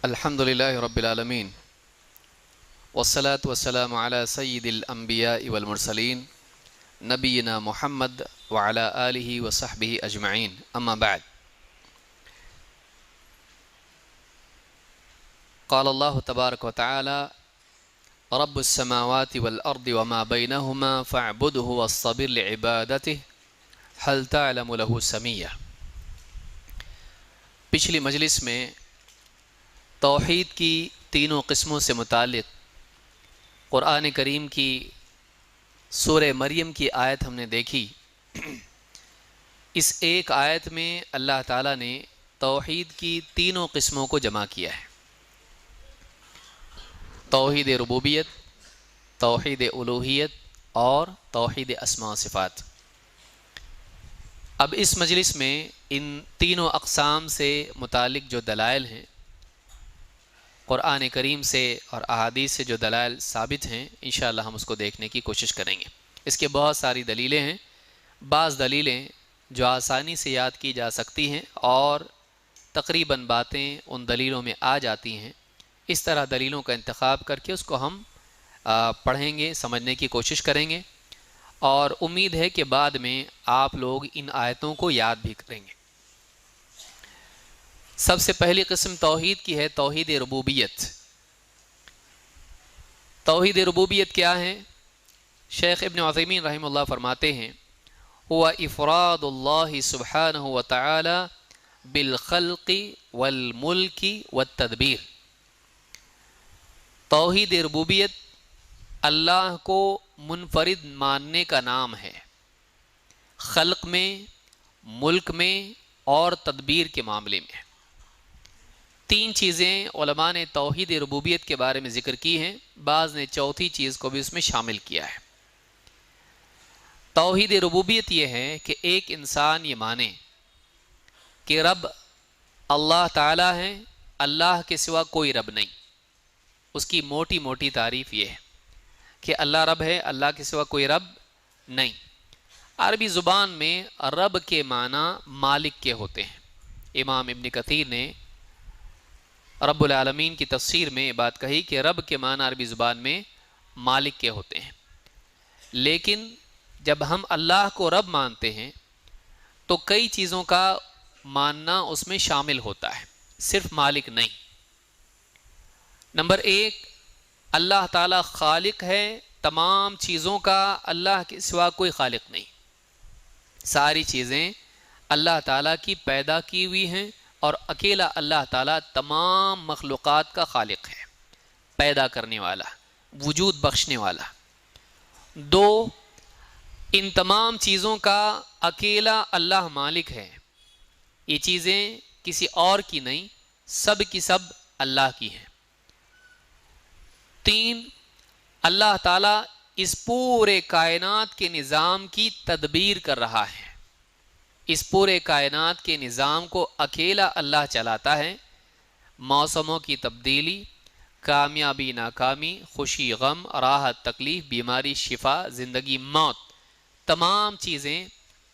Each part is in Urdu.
الحمد لله رب العالمين والصلاة والسلام على سيد الأنبياء والمرسلين نبينا محمد وعلى آله وصحبه أجمعين أما بعد قال الله تبارك وتعالى رب السماوات والأرض وما بينهما فاعبده واصطبر لعبادته هل تعلم له سميا۔ پچھلی مجلس میں توحید کی تینوں قسموں سے متعلق قرآن کریم کی سورہ مریم کی آیت ہم نے دیکھی۔ اس ایک آیت میں اللہ تعالیٰ نے توحید کی تینوں قسموں کو جمع کیا ہے: توحید ربوبیت، توحید الوہیت اور توحید اسماء و صفات۔ اب اس مجلس میں ان تینوں اقسام سے متعلق جو دلائل ہیں، قرآن کریم سے اور احادیث سے جو دلائل ثابت ہیں، انشاءاللہ ہم اس کو دیکھنے کی کوشش کریں گے۔ اس کے بہت ساری دلیلیں ہیں، بعض دلیلیں جو آسانی سے یاد کی جا سکتی ہیں اور تقریباً باتیں ان دلیلوں میں آ جاتی ہیں۔ اس طرح دلیلوں کا انتخاب کر کے اس کو ہم پڑھیں گے، سمجھنے کی کوشش کریں گے، اور امید ہے کہ بعد میں آپ لوگ ان آیتوں کو یاد بھی کریں گے۔ سب سے پہلی قسم توحید کی ہے توحید ربوبیت۔ توحید ربوبیت کیا ہے؟ شیخ ابن عثیمین رحمہ اللہ فرماتے ہیں: هو افراد اللہ سبحانہ وتعالی بالخلق والملک والتدبیر۔ توحید ربوبیت اللہ کو منفرد ماننے کا نام ہے، خلق میں، ملک میں اور تدبیر کے معاملے میں۔ تین چیزیں علماء نے توحید ربوبیت کے بارے میں ذکر کی ہیں، بعض نے چوتھی چیز کو بھی اس میں شامل کیا ہے۔ توحید ربوبیت یہ ہے کہ ایک انسان یہ مانے کہ رب اللہ تعالیٰ ہے، اللہ کے سوا کوئی رب نہیں۔ اس کی موٹی موٹی تعریف یہ ہے کہ اللہ رب ہے، اللہ کے سوا کوئی رب نہیں۔ عربی زبان میں رب کے معنی مالک کے ہوتے ہیں۔ امام ابن کثیر نے رب العالمین کی تفسیر میں یہ بات کہی کہ رب کے معنی عربی زبان میں مالک کے ہوتے ہیں، لیکن جب ہم اللہ کو رب مانتے ہیں تو کئی چیزوں کا ماننا اس میں شامل ہوتا ہے، صرف مالک نہیں۔ نمبر ایک، اللہ تعالیٰ خالق ہے تمام چیزوں کا، اللہ کے سوا کوئی خالق نہیں۔ ساری چیزیں اللہ تعالیٰ کی پیدا کی ہوئی ہیں اور اکیلا اللہ تعالیٰ تمام مخلوقات کا خالق ہے، پیدا کرنے والا، وجود بخشنے والا۔ دو، ان تمام چیزوں کا اکیلا اللہ مالک ہے، یہ چیزیں کسی اور کی نہیں، سب کی سب اللہ کی ہیں۔ تین، اللہ تعالیٰ اس پورے کائنات کے نظام کی تدبیر کر رہا ہے، اس پورے کائنات کے نظام کو اکیلا اللہ چلاتا ہے۔ موسموں کی تبدیلی، کامیابی ناکامی، خوشی غم، راحت تکلیف، بیماری شفا، زندگی موت، تمام چیزیں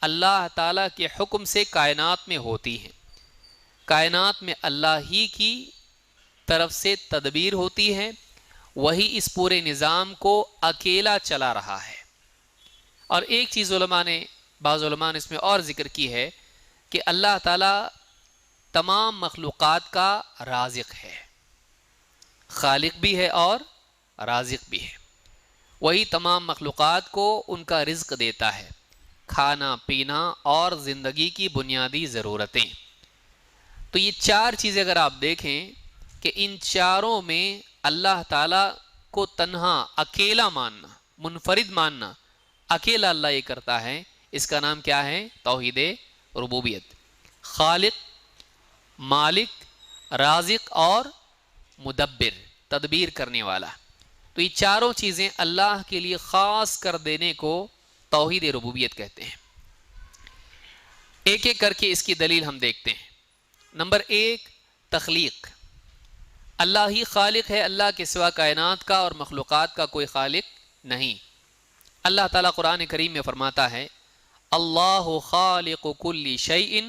اللہ تعالیٰ کے حکم سے کائنات میں ہوتی ہیں۔ کائنات میں اللہ ہی کی طرف سے تدبیر ہوتی ہے، وہی اس پورے نظام کو اکیلا چلا رہا ہے۔ اور ایک چیز بعض علماء نے اس میں اور ذکر کی ہے کہ اللہ تعالیٰ تمام مخلوقات کا رازق ہے، خالق بھی ہے اور رازق بھی ہے۔ وہی تمام مخلوقات کو ان کا رزق دیتا ہے، کھانا پینا اور زندگی کی بنیادی ضرورتیں۔ تو یہ چار چیزیں اگر آپ دیکھیں کہ ان چاروں میں اللہ تعالیٰ کو تنہا اکیلا ماننا، منفرد ماننا، اکیلا اللہ یہ کرتا ہے، اس کا نام کیا ہے؟ توحید ربوبیت۔ خالق، مالک، رازق اور مدبر، تدبیر کرنے والا۔ تو یہ چاروں چیزیں اللہ کے لیے خاص کر دینے کو توحید ربوبیت کہتے ہیں۔ ایک ایک کر کے اس کی دلیل ہم دیکھتے ہیں۔ نمبر ایک، تخلیق۔ اللہ ہی خالق ہے، اللہ کے سوا کائنات کا اور مخلوقات کا کوئی خالق نہیں۔ اللہ تعالیٰ قرآن کریم میں فرماتا ہے: اللہ خالق کل شیء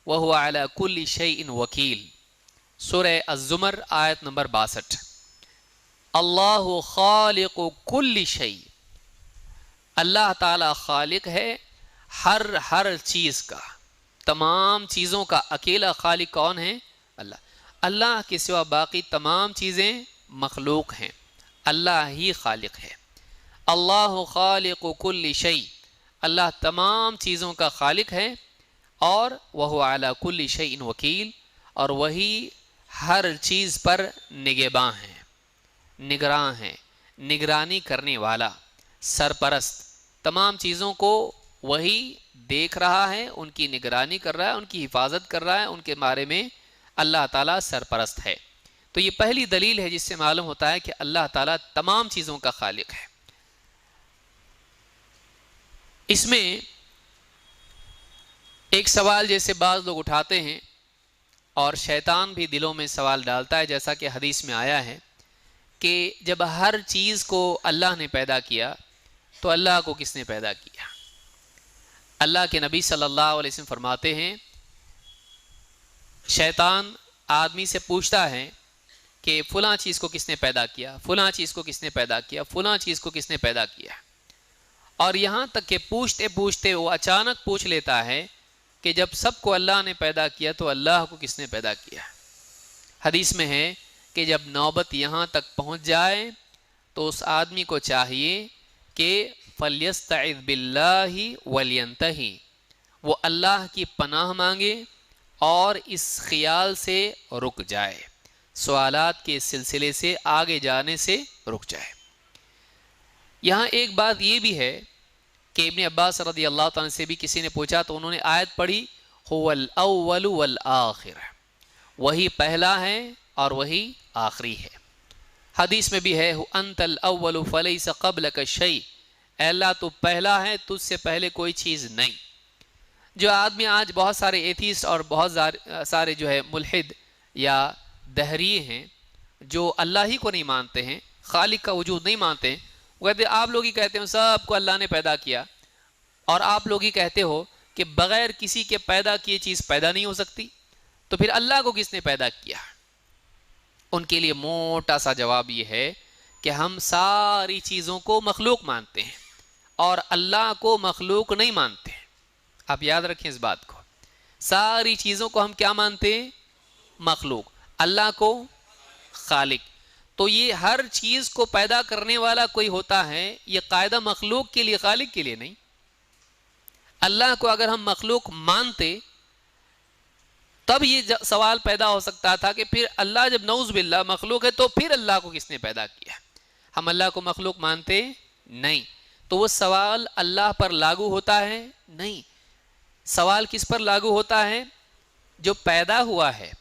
وہو علی کل شیء وکیل۔ سورہ الزمر آیت نمبر 62، اللہ خالق کل شیء، اللہ تعالی خالق ہے ہر چیز کا، تمام چیزوں کا۔ اکیلا خالق کون ہے؟ اللہ۔ اللہ کے سوا باقی تمام چیزیں مخلوق ہیں، اللہ ہی خالق ہے۔ اللہ خالق کل شیء، اللہ تمام چیزوں کا خالق ہے، اور وہو علی کل شیء وکیل، اور وہی ہر چیز پر نگہباں ہیں، نگراں ہیں، نگرانی کرنے والا، سرپرست۔ تمام چیزوں کو وہی دیکھ رہا ہے، ان کی نگرانی کر رہا ہے، ان کی حفاظت کر رہا ہے، ان کے بارے میں اللہ تعالیٰ سرپرست ہے۔ تو یہ پہلی دلیل ہے جس سے معلوم ہوتا ہے کہ اللہ تعالیٰ تمام چیزوں کا خالق ہے۔ اس میں ایک سوال جیسے بعض لوگ اٹھاتے ہیں، اور شیطان بھی دلوں میں سوال ڈالتا ہے، جیسا کہ حدیث میں آیا ہے کہ جب ہر چیز کو اللہ نے پیدا کیا تو اللہ کو کس نے پیدا کیا؟ اللہ کے نبی صلی اللہ علیہ وسلم فرماتے ہیں، شیطان آدمی سے پوچھتا ہے کہ فلاں چیز کو کس نے پیدا کیا، فلاں چیز کو کس نے پیدا کیا، فلاں چیز کو کس نے پیدا کیا، اور یہاں تک کہ پوچھتے پوچھتے وہ اچانک پوچھ لیتا ہے کہ جب سب کو اللہ نے پیدا کیا تو اللہ کو کس نے پیدا کیا؟ حدیث میں ہے کہ جب نوبت یہاں تک پہنچ جائے تو اس آدمی کو چاہیے کہ فَلْيَسْتَعِذْ بِاللَّهِ وَلْيَنْتَهِ، وہ اللہ کی پناہ مانگے اور اس خیال سے رک جائے، سوالات کے سلسلے سے آگے جانے سے رک جائے۔ یہاں ایک بات یہ بھی ہے کہ ابن عباس رضی اللہ تعالیٰ سے بھی کسی نے پوچھا تو انہوں نے آیت پڑھی هُوَ الْأَوَّلُ وَالْآخِرُ، وہی پہلا ہے اور وہی آخری ہے۔ حدیث میں بھی ہے أَنْتَ الْأَوَّلُ فَلَيْسَ قَبْلَكَ شَيْءٌ، اے اللہ تو پہلا ہے، تجھ سے پہلے کوئی چیز نہیں۔ جو آدمی آج بہت سارے ایتھیسٹ اور بہت سارے جو ہے ملحد یا دہریے ہیں جو اللہ ہی کو نہیں مانتے ہیں، خالق کا وجود نہیں مانتے ہیں، وہ کہتے ہیں آپ لوگ ہی کہتے ہیں سب کو اللہ نے پیدا کیا، اور آپ لوگ ہی کہتے ہو کہ بغیر کسی کے پیدا کیے چیز پیدا نہیں ہو سکتی، تو پھر اللہ کو کس نے پیدا کیا؟ ان کے لیے موٹا سا جواب یہ ہے کہ ہم ساری چیزوں کو مخلوق مانتے ہیں اور اللہ کو مخلوق نہیں مانتے ہیں۔ آپ یاد رکھیں اس بات کو، ساری چیزوں کو ہم کیا مانتے ہیں؟ مخلوق، اللہ کو خالق۔ تو یہ ہر چیز کو پیدا کرنے والا کوئی ہوتا ہے، یہ قاعدہ مخلوق کے لیے، خالق کے لیے نہیں۔ اللہ کو اگر ہم مخلوق مانتے تب یہ سوال پیدا ہو سکتا تھا کہ پھر اللہ جب نعوذ باللہ مخلوق ہے تو پھر اللہ کو کس نے پیدا کیا؟ ہم اللہ کو مخلوق مانتے نہیں، تو وہ سوال اللہ پر لاگو ہوتا ہے؟ نہیں۔ سوال کس پر لاگو ہوتا ہے؟ جو پیدا ہوا ہے،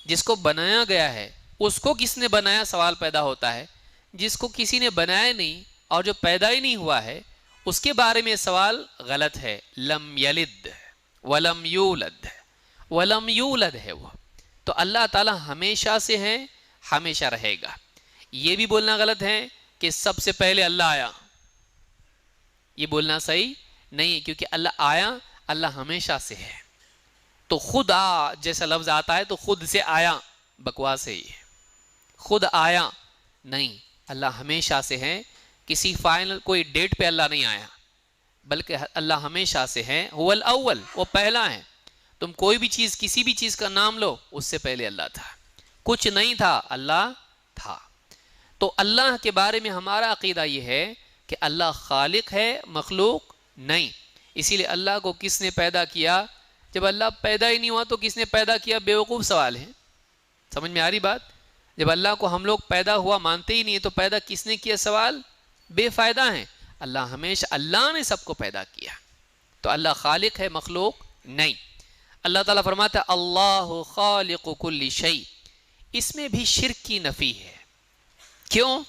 جس کو بنایا گیا ہے، اس کو کس نے بنایا سوال پیدا ہوتا ہے۔ جس کو کسی نے بنایا نہیں اور جو پیدا ہی نہیں ہوا ہے اس کے بارے میں سوال غلط ہے۔ لم یلد ولم یولد، ولم یولد ہے وہ، تو اللہ تعالی ہمیشہ سے ہے، ہمیشہ رہے گا۔ یہ بھی بولنا غلط ہے کہ سب سے پہلے اللہ آیا، یہ بولنا صحیح نہیں، کیونکہ اللہ آیا، اللہ ہمیشہ سے ہے۔ تو خود آ جیسا لفظ آتا ہے تو خود سے آیا، بکواس ہے یہ، خود آیا نہیں، اللہ ہمیشہ سے ہے، کسی فائنل کوئی ڈیٹ پہ اللہ نہیں آیا، بلکہ اللہ ہمیشہ سے ہے۔ هو الاول، وہ پہلا ہے۔ تم کوئی بھی چیز، کسی بھی چیز کا نام لو، اس سے پہلے اللہ تھا، کچھ نہیں تھا، اللہ تھا۔ تو اللہ کے بارے میں ہمارا عقیدہ یہ ہے کہ اللہ خالق ہے، مخلوق نہیں۔ اسی لیے اللہ کو کس نے پیدا کیا؟ جب اللہ پیدا ہی نہیں ہوا تو کس نے پیدا کیا؟ بیوقوف سوال ہے۔ سمجھ میں آ رہی بات؟ جب اللہ کو ہم لوگ پیدا ہوا مانتے ہی نہیں تو پیدا کس نے کیا؟ سوال بے فائدہ ہیں۔ اللہ ہمیشہ، اللہ نے سب کو پیدا کیا، تو اللہ خالق ہے، مخلوق نہیں۔ اللہ تعالیٰ فرماتا ہے اللہ خالق کل شیء، اس میں بھی شرک کی نفی ہے۔ کیوں؟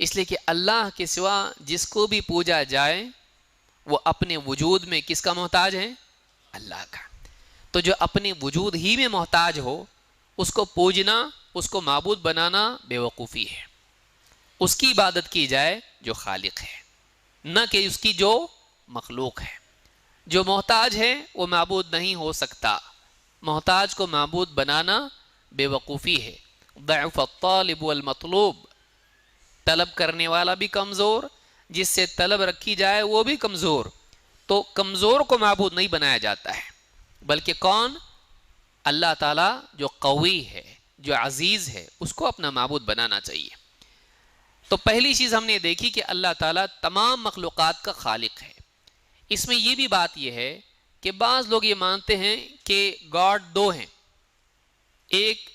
اس لیے کہ اللہ کے سوا جس کو بھی پوجا جائے وہ اپنے وجود میں کس کا محتاج ہے؟ اللہ کا۔ تو جو اپنے وجود ہی میں محتاج ہو اس کو پوجنا، اس کو معبود بنانا بے وقوفی ہے۔ اس کی عبادت کی جائے جو خالق ہے، نہ کہ اس کی جو مخلوق ہے۔ جو محتاج ہے وہ معبود نہیں ہو سکتا، محتاج کو معبود بنانا بے وقوفی ہے. ضعف الطالب والمطلوب، طلب کرنے والا بھی کمزور، جس سے طلب رکھی جائے وہ بھی کمزور. تو کمزور کو معبود نہیں بنایا جاتا ہے، بلکہ کون؟ اللہ تعالیٰ جو قوی ہے، جو عزیز ہے، اس کو اپنا معبود بنانا چاہیے. تو پہلی چیز ہم نے دیکھی کہ اللہ تعالیٰ تمام مخلوقات کا خالق ہے. اس میں یہ بھی بات یہ ہے کہ بعض لوگ یہ مانتے ہیں کہ گاڈ دو ہیں، ایک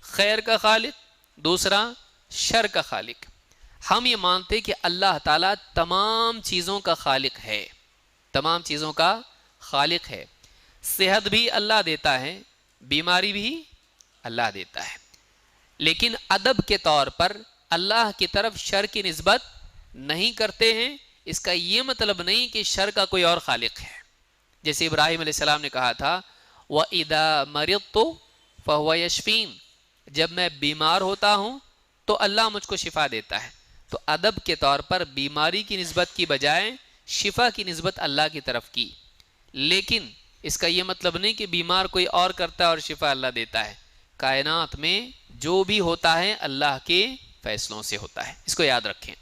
خیر کا خالق، دوسرا شر کا خالق. ہم یہ مانتے ہیں کہ اللہ تعالیٰ تمام چیزوں کا خالق ہے، تمام چیزوں کا خالق ہے. صحت بھی اللہ دیتا ہے، بیماری بھی اللہ دیتا ہے، لیکن ادب کے طور پر اللہ کی طرف شر کی نسبت نہیں کرتے ہیں. اس کا یہ مطلب نہیں کہ شر کا کوئی اور خالق ہے. جیسے ابراہیم علیہ السلام نے کہا تھا وَإِذَا مَرِضْتُ فَهُوَ يَشْفِينِ، جب میں بیمار ہوتا ہوں تو اللہ مجھ کو شفا دیتا ہے. تو ادب کے طور پر بیماری کی نسبت کی بجائے شفا کی نسبت اللہ کی طرف کی، لیکن اس کا یہ مطلب نہیں کہ بیمار کوئی اور کرتا ہے اور شفا اللہ دیتا ہے. کائنات میں جو بھی ہوتا ہے اللہ کے فیصلوں سے ہوتا ہے، اس کو یاد رکھیں.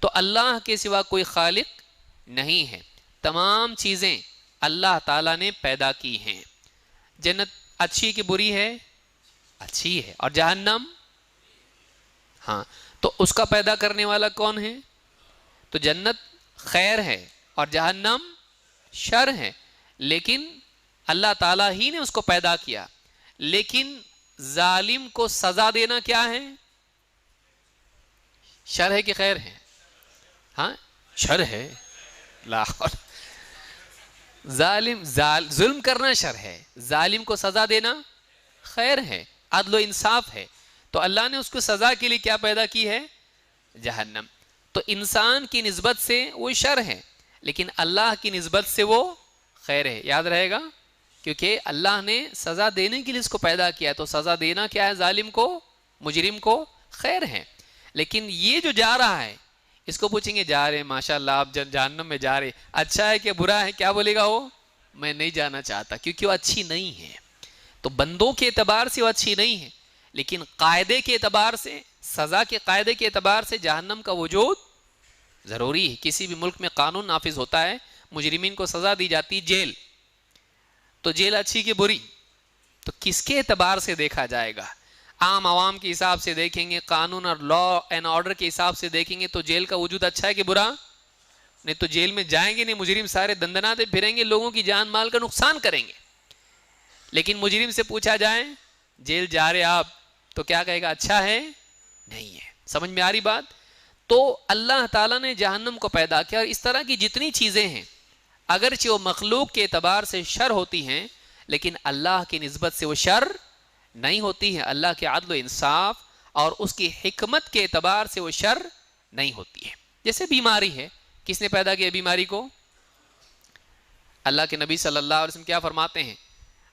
تو اللہ کے سوا کوئی خالق نہیں ہے، تمام چیزیں اللہ تعالیٰ نے پیدا کی ہیں. جنت اچھی کہ بری ہے؟ اچھی ہے. اور جہنم؟ ہاں. تو اس کا پیدا کرنے والا کون ہے؟ تو جنت خیر ہے اور جہنم شر ہے، لیکن اللہ تعالیٰ ہی نے اس کو پیدا کیا. لیکن ظالم کو سزا دینا کیا ہے؟ شر ہے کہ خیر ہے؟ ہاں شر ہے. لا حول. ظلم کرنا شر ہے، ظالم کو سزا دینا خیر ہے، عدل و انصاف ہے. تو اللہ نے اس کو سزا کے لیے کیا پیدا کی ہے؟ جہنم. تو انسان کی نسبت سے وہ شر ہے، لیکن اللہ کی نسبت سے وہ خیر ہے. یاد رہے گا، کیونکہ اللہ نے سزا دینے کے لیے اس کو پیدا کیا، تو سزا دینا کیا ہے؟ ظالم کو، مجرم کو خیر ہے. لیکن یہ جو جا رہا ہے، اس کو پوچھیں گے جا رہے ماشاء اللہ آپ جہنم میں جا رہے، اچھا ہے کہ برا ہے؟ کیا بولے گا وہ؟ میں نہیں جانا چاہتا، کیونکہ وہ اچھی نہیں ہے. تو بندوں کے اعتبار سے وہ اچھی نہیں ہے، لیکن قاعدے کے اعتبار سے، سزا کے قاعدے کے اعتبار سے جہنم کا وجود ضروری ہے. کسی بھی ملک میں قانون نافذ ہوتا ہے، مجرمین کو سزا دی جاتی جیل. تو جیل اچھی کہ بری؟ تو کس کے اعتبار سے دیکھا جائے گا؟ عام عوام کے حساب سے دیکھیں گے، قانون اور لا اینڈ آرڈر کے حساب سے دیکھیں گے تو جیل کا وجود اچھا ہے کہ برا؟ نہیں تو جیل میں جائیں گے نہیں، مجرم سارے دندناتے پھریں گے، لوگوں کی جان مال کا نقصان کریں گے. لیکن مجرم سے پوچھا جائے جیل جا رہے آپ، تو کیا کہے گا؟ اچھا ہے؟ نہیں ہے. سمجھ میں آ رہی بات؟ تو اللہ تعالیٰ نے جہنم کو پیدا کیا، اور اس طرح کی جتنی چیزیں ہیں اگرچہ وہ مخلوق کے اعتبار سے شر ہوتی ہیں، لیکن اللہ کی نسبت سے وہ شر نہیں ہوتی ہے. اللہ کے عدل و انصاف اور اس کی حکمت کے اعتبار سے وہ شر نہیں ہوتی ہے. جیسے بیماری ہے، کس نے پیدا کیا بیماری کو؟ اللہ کے نبی صلی اللہ علیہ وسلم کیا فرماتے ہیں؟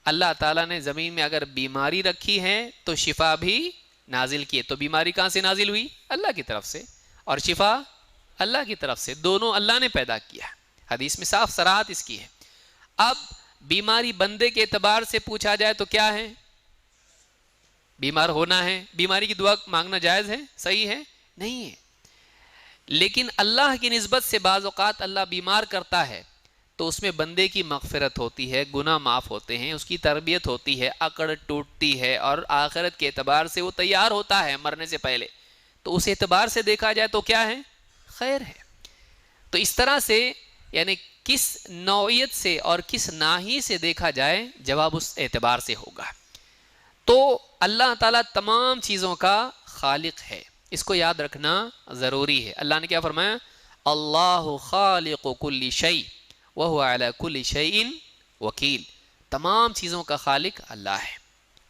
اللہ تعالیٰ نے زمین میں اگر بیماری رکھی ہے تو شفا بھی نازل کی ہے. تو بیماری کہاں سے نازل ہوئی؟ اللہ کی طرف سے، اور شفا اللہ کی طرف سے. دونوں اللہ نے پیدا کیا. حدیث میں صاف صراحت اس کی ہے. اب بیماری بندے کے اعتبار سے پوچھا جائے تو کیا ہے؟ بیمار ہونا ہے. بیماری کی دعا مانگنا جائز ہے؟ صحیح ہے؟ نہیں ہے. لیکن اللہ کی نسبت سے بعض اوقات اللہ بیمار کرتا ہے تو اس میں بندے کی مغفرت ہوتی ہے، گناہ معاف ہوتے ہیں، اس کی تربیت ہوتی ہے، عقل ٹوٹتی ہے، اور آخرت کے اعتبار سے وہ تیار ہوتا ہے مرنے سے پہلے. تو اس اعتبار سے دیکھا جائے تو کیا ہے؟ خیر ہے. تو اس طرح سے یعنی کس نوعیت سے اور کس ناحیے سے دیکھا جائے، جواب اس اعتبار سے ہوگا. تو اللہ تعالیٰ تمام چیزوں کا خالق ہے، اس کو یاد رکھنا ضروری ہے. اللہ نے کیا فرمایا؟ اللہ خالق کل شیء وہو علی کل شیء وکیل. تمام چیزوں کا خالق اللہ ہے.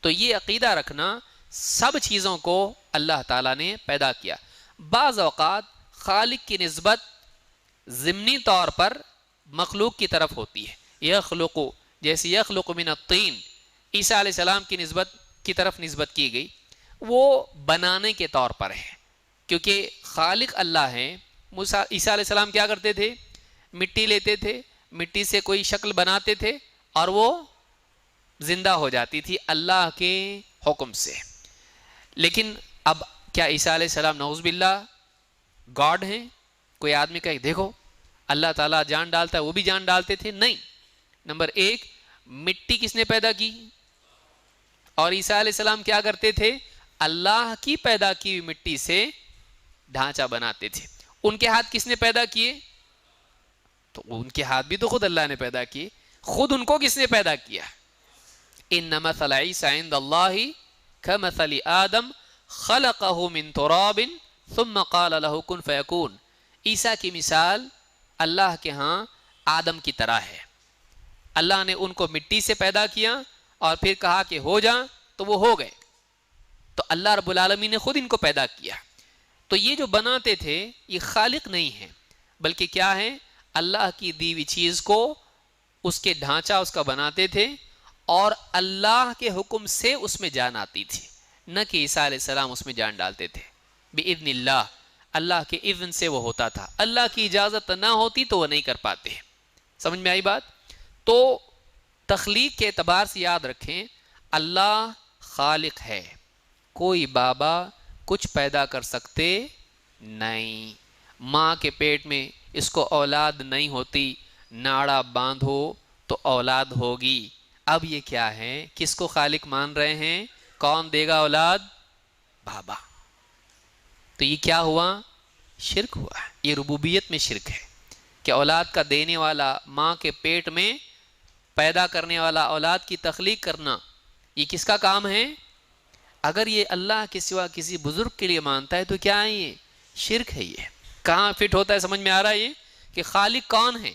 تو یہ عقیدہ رکھنا، سب چیزوں کو اللہ تعالیٰ نے پیدا کیا. بعض اوقات خالق کی نسبت ضمنی طور پر مخلوق کی طرف ہوتی ہے. یخلق، جیسے یخلق من الطین عیسیٰ علیہ السلام کی نسبت کی طرف نسبت کی گئی، وہ بنانے کے طور پر ہے، کیونکہ خالق اللہ ہے. عیسیٰ علیہ السلام کیا کرتے تھے؟ مٹی لیتے تھے، مٹی سے کوئی شکل بناتے تھے اور وہ زندہ ہو جاتی تھی اللہ کے حکم سے. لیکن اب کیا عیسیٰ علیہ السلام نعوذ باللہ گاڈ ہیں؟ کوئی آدمی کہے دیکھو اللہ تعالیٰ جان ڈالتا ہے، وہ بھی جان ڈالتے تھے؟ نہیں۔ نمبر ایک، مٹی کس نے پیدا کی؟ اور عیسیٰ علیہ السلام کیا کرتے تھے؟ اللہ کی پیدا کی ہوئی مٹی سے ڈھانچہ بناتے تھے۔ ان کے ہاتھ کس نے پیدا کیے؟ تو ان کے ہاتھ بھی تو خود اللہ نے پیدا کیے۔ خود ان کو کس نے پیدا کیا؟ ان مثل عیسیٰ عند اللہ کمثل آدم خلقہ من تراب ثم قال له کن فیکون۔ عیسیٰ کی مثال اللہ کے ہاں آدم کی طرح ہے۔ اللہ نے ان کو مٹی سے پیدا کیا اور پھر کہا کہ ہو جا، تو وہ ہو گئے۔ تو اللہ رب العالمین نے خود ان کو پیدا کیا۔ تو یہ جو بناتے تھے یہ خالق نہیں ہے، بلکہ کیا ہے؟ اللہ کی دی ہوئی چیز کو اس کے ڈھانچہ اس کا بناتے تھے، اور اللہ کے حکم سے اس میں جان آتی تھی، نہ کہ عیسیٰ علیہ السلام اس میں جان ڈالتے تھے۔ بِإِذْنِ اللہ، اللہ کے اذن سے وہ ہوتا تھا، اللہ کی اجازت نہ ہوتی تو وہ نہیں کر پاتے۔ سمجھ میں آئی بات؟ تو تخلیق کے اعتبار سے یاد رکھیں اللہ خالق ہے، کوئی بابا کچھ پیدا کر سکتے نہیں۔ ماں کے پیٹ میں اس کو اولاد نہیں ہوتی، ناڑا باندھو تو اولاد ہوگی۔ اب یہ کیا ہے؟ کس کو خالق مان رہے ہیں؟ کون دے گا اولاد؟ بابا۔ تو یہ کیا ہوا؟ شرک ہوا۔ یہ ربوبیت میں شرک ہے کہ اولاد کا دینے والا، ماں کے پیٹ میں پیدا کرنے والا، اولاد کی تخلیق کرنا، یہ کس کا کام ہے؟ اگر یہ اللہ کے سوا کسی بزرگ کے لیے مانتا ہے تو کیا ہے؟ یہ شرک ہے۔ یہ کہاں فٹ ہوتا ہے؟ سمجھ میں آ رہا ہے یہ کہ خالق کون ہے؟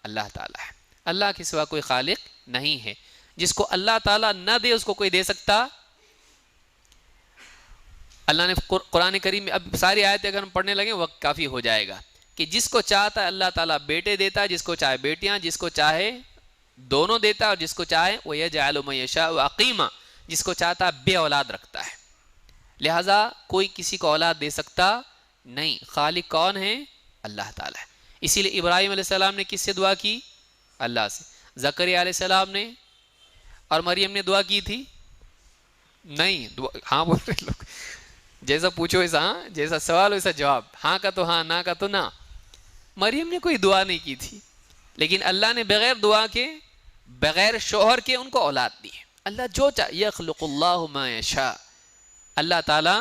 اللہ تعالیٰ ہے۔ اللہ کے سوا کوئی خالق نہیں ہے۔ جس کو اللہ تعالیٰ نہ دے اس کو کوئی دے سکتا؟ اللہ نے قرآن کریم میں، اب ساری آیتیں اگر ہم پڑھنے لگیں وقت کافی ہو جائے گا، کہ جس کو چاہتا ہے اللہ تعالیٰ بیٹے دیتا ہے، جس کو چاہے بیٹیاں، جس کو چاہے دونوں دیتا ہے، اور جس کو چاہے وَيَجْعَلُ مَن يَشَاءُ عَقِيمًا، جس کو چاہتا ہے بے اولاد رکھتا ہے۔ لہٰذا کوئی کسی کو اولاد دے سکتا نہیں۔ خالق کون ہے؟ اللہ تعالیٰ ہے۔ اسی لیے ابراہیم علیہ السلام نے کس سے دعا کی؟ اللہ سے۔ زکریا علیہ السلام نے اور مریم نے دعا کی تھی؟ نہیں۔ ہاں بول رہے لوگ، جیسا پوچھو ویسا ہاں، جیسا سوال ویسا جواب، ہاں کا تو ہاں، نہ کا تو نہ۔ مریم نے کوئی دعا نہیں کی تھی، لیکن اللہ نے بغیر دعا کے، بغیر شوہر کے ان کو اولاد دی۔ اللہ جو چاہے، یخلق اللہ ما یشاء، اللہ تعالیٰ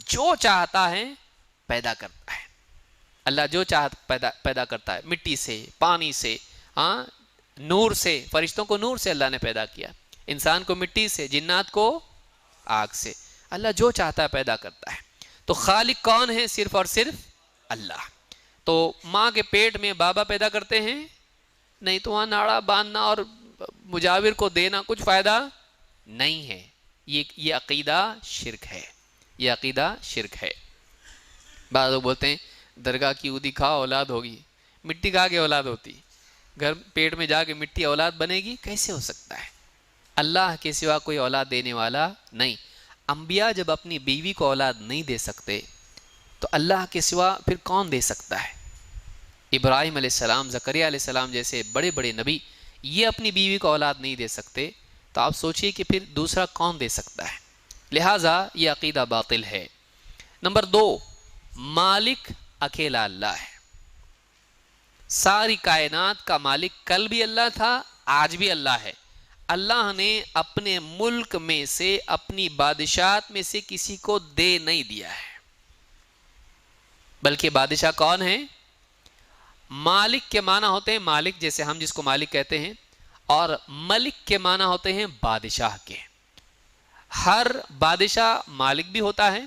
جو چاہتا ہے پیدا کرتا ہے۔ اللہ جو چاہتا پیدا کرتا ہے، مٹی سے، پانی سے، ہاں، نور سے۔ فرشتوں کو نور سے اللہ نے پیدا کیا، انسان کو مٹی سے، جنات کو آگ سے۔ اللہ جو چاہتا ہے پیدا کرتا ہے۔ تو خالق کون ہے؟ صرف اور صرف اللہ۔ تو ماں کے پیٹ میں بابا پیدا کرتے ہیں؟ نہیں، تو وہاں ناڑا باندھنا اور مجاور کو دینا کچھ فائدہ نہیں ہے۔ یہ عقیدہ شرک ہے، یہ عقیدہ شرک ہے۔ بعض لوگ بولتے ہیں درگاہ کی عودی کھاؤ اولاد ہوگی۔ مٹی کھا کے اولاد ہوتی؟ گھر پیٹ میں جا کے مٹی اولاد بنے گی؟ کیسے ہو سکتا ہے؟ اللہ کے سوا کوئی اولاد دینے والا نہیں۔ انبیاء جب اپنی بیوی کو اولاد نہیں دے سکتے تو اللہ کے سوا پھر کون دے سکتا ہے؟ ابراہیم علیہ السلام، زکریا علیہ السلام جیسے بڑے بڑے نبی یہ اپنی بیوی کو اولاد نہیں دے سکتے، تو آپ سوچئے کہ پھر دوسرا کون دے سکتا ہے؟ لہٰذا یہ عقیدہ باطل ہے۔ نمبر 2، مالک اکیلا اللہ ہے۔ ساری کائنات کا مالک کل بھی اللہ تھا، آج بھی اللہ ہے۔ اللہ نے اپنے ملک میں سے، اپنی بادشاہت میں سے کسی کو دے نہیں دیا ہے، بلکہ بادشاہ کون ہے؟ مالک کے معنی ہوتے ہیں مالک، جیسے ہم جس کو مالک کہتے ہیں، اور ملک کے معنی ہوتے ہیں بادشاہ کے۔ ہر بادشاہ مالک بھی ہوتا ہے،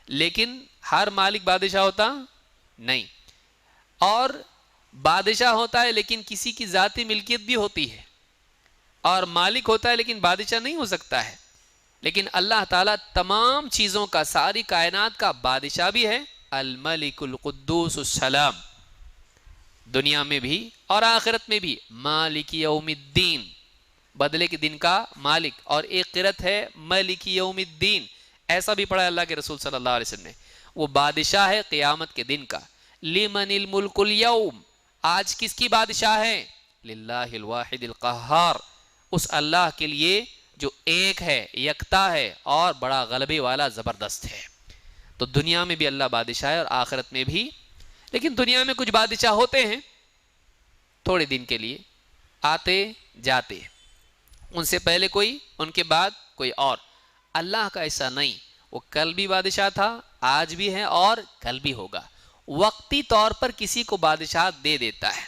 لیکن ہر مالک بادشاہ ہوتا نہیں، اور بادشاہ ہوتا ہے لیکن کسی کی ذاتی ملکیت بھی ہوتی ہے، اور مالک ہوتا ہے لیکن بادشاہ نہیں ہو سکتا ہے۔ لیکن اللہ تعالیٰ تمام چیزوں کا، ساری کائنات کا بادشاہ بھی ہے، الملک القدوس السلام، دنیا میں بھی اور آخرت میں بھی، مالک یوم الدین، بدلے کے دن کا مالک، اور ایک قرأت ہے مالک یوم الدین، ایسا بھی پڑھا اللہ کے رسول صلی اللہ علیہ وسلم نے۔ وہ بادشاہ ہے قیامت کے دن کا۔ لمن الملک اليوم، آج کس کی بادشاہ ہے؟ للہ الواحد القہار، اس اللہ کے لیے جو ایک ہے، یکتا ہے اور بڑا غلبے والا زبردست ہے۔ تو دنیا میں بھی اللہ بادشاہ ہے اور آخرت میں بھی۔ لیکن دنیا میں کچھ بادشاہ ہوتے ہیں تھوڑے دن کے لیے، آتے جاتے، ان سے پہلے کوئی، ان کے بعد کوئی اور۔ اللہ کا ایسا نہیں، وہ کل بھی بادشاہ تھا، آج بھی ہے اور کل بھی ہوگا۔ وقتی طور پر کسی کو بادشاہ دے دیتا ہے،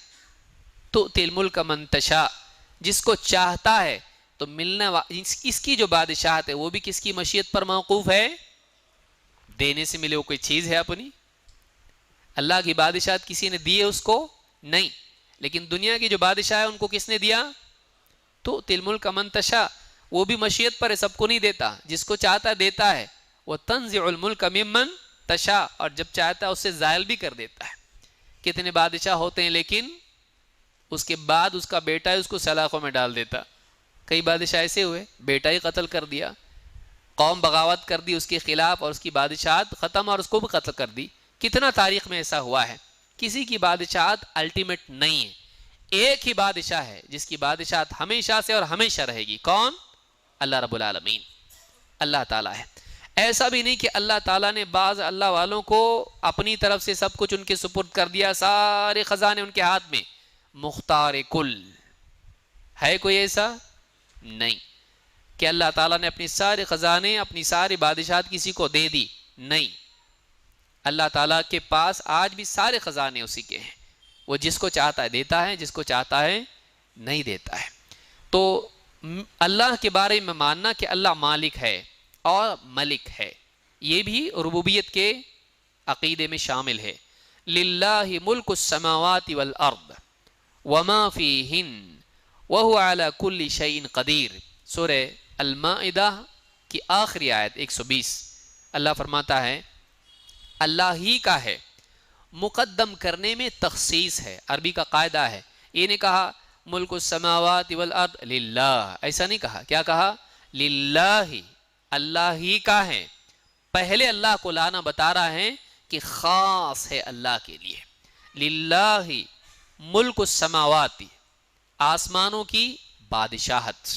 تو تل ملک من تشاء، جس کو چاہتا ہے تو ملنے اس کی جو بادشاہت ہے وہ بھی کس کی مشیت پر موقوف ہے؟ دینے سے ملے وہ کوئی چیز ہے اپنی؟ اللہ کی بادشاہت کسی نے دی ہے اس کو؟ نہیں۔ لیکن دنیا کی جو بادشاہ ہے ان کو کس نے دیا؟ تو تل ملک من تشاء، وہ بھی مشیت پر ہے، سب کو نہیں دیتا، جس کو چاہتا ہے دیتا ہے۔ وہ تنزع الملک ممن تشاء، اور جب چاہتا ہے اس سے زائل بھی کر دیتا ہے۔ کتنے بادشاہ ہوتے ہیں لیکن اس کے بعد اس کا بیٹا ہے اس کو سلاخوں میں ڈال دیتا۔ کئی بادشاہ ایسے ہوئے، بیٹا ہی قتل کر دیا، قوم بغاوت کر دی اس کے خلاف اور اس کی بادشاہت ختم اور اس کو بھی قتل کر دی۔ کتنا تاریخ میں ایسا ہوا ہے۔ کسی کی بادشاہت الٹیمیٹ نہیں ہے، ایک ہی بادشاہ ہے جس کی بادشاہت ہمیشہ سے اور ہمیشہ رہے گی۔ کون؟ اللہ رب العالمین، اللہ تعالیٰ ہے۔ ایسا بھی نہیں کہ اللہ تعالیٰ نے بعض اللہ والوں کو اپنی طرف سے سب کچھ ان کے سپرد کر دیا، سارے خزانے ان کے ہاتھ میں۔ مختار کل ہے کوئی ایسا؟ نہیں کہ اللہ تعالیٰ نے اپنی سارے خزانے، اپنی ساری بادشاہت کسی کو دے دی، نہیں۔ اللہ تعالیٰ کے پاس آج بھی سارے خزانے اسی کے ہیں، وہ جس کو چاہتا ہے دیتا ہے، جس کو چاہتا ہے نہیں دیتا ہے۔ تو اللہ کے بارے میں ماننا کہ اللہ مالک ہے اور ملک ہے، یہ بھی ربوبیت کے عقیدے میں شامل ہے۔ للہ ملک السماوات والارض وما فیہن وہو علی کل شیء قدیر۔ سورہ المائدہ کی آخری آیت 120، اللہ فرماتا ہے اللہ ہی کا ہے، مقدم کرنے میں تخصیص ہے، عربی کا قاعدہ ہے۔ یہ نہیں کہا ملک السماوات والارض للہ، ایسا نہیں کہا۔ کیا کہا؟ للہ، اللہ ہی کا ہے۔ پہلے اللہ کو لانا بتا رہا ہے کہ خاص ہے اللہ کے لیے۔ للہ ملک السماوات، آسمانوں کی بادشاہت،